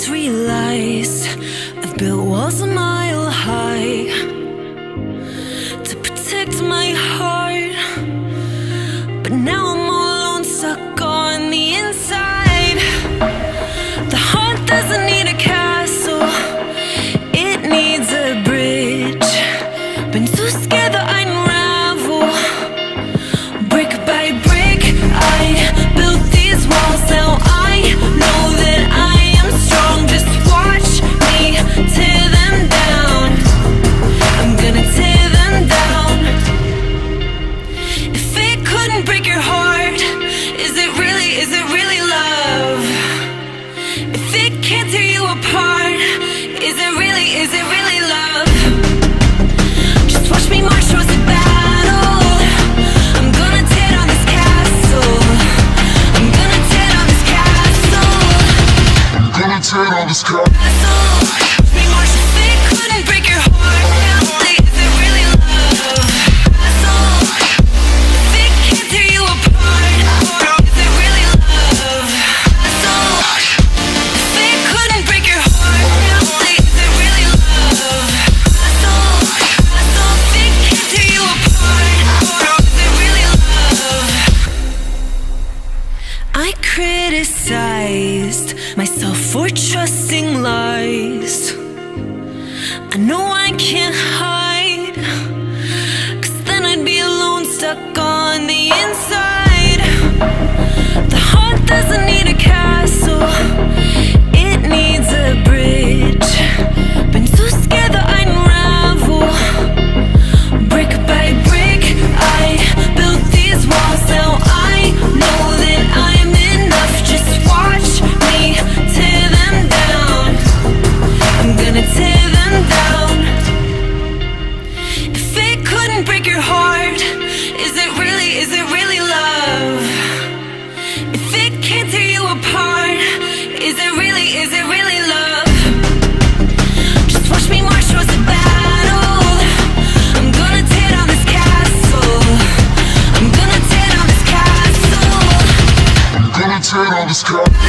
just realized I've built walls a mile high to protect my heart, but now I'm all alone, stuck on the inside. The heart doesn't need a castle, it needs a bridge. Been too scared that I'd unravel. Brick by brick, I built these walls. Now I know that I am strong. Just watch me tear them down. I'm gonna tear them down. If it couldn't break your heart, is it really love? If it can't tear you apart, is it really love? Just watch me march towards the battle. I'm gonna tear down this castle. I'm gonna tear down this castle. I'm gonna tear down this castle. Watch me march. If it couldn't break your heart, is it really love? If it can't tear you apart, is it really love? If it couldn't break your heart, is it really love? If it can't tear you apart, is it really love? I criticized myself for trusting lies. I know I can't hide, 'cause then I'd be alone, stuck on the inside. The heart doesn't need a castle, it needs a bridge. Been too scared that I'd unravel. Brick by brick, I built these walls. Now I know that I'm enough. Just watch me tear them down. I'm gonna tear them down. If it couldn't break your heart, is it really love? If it can't tear you apart, is it really love? Just watch me march towards the battle. I'm gonna tear down this castle. I'm gonna tear down this castle. I'm gonna tear down this castle.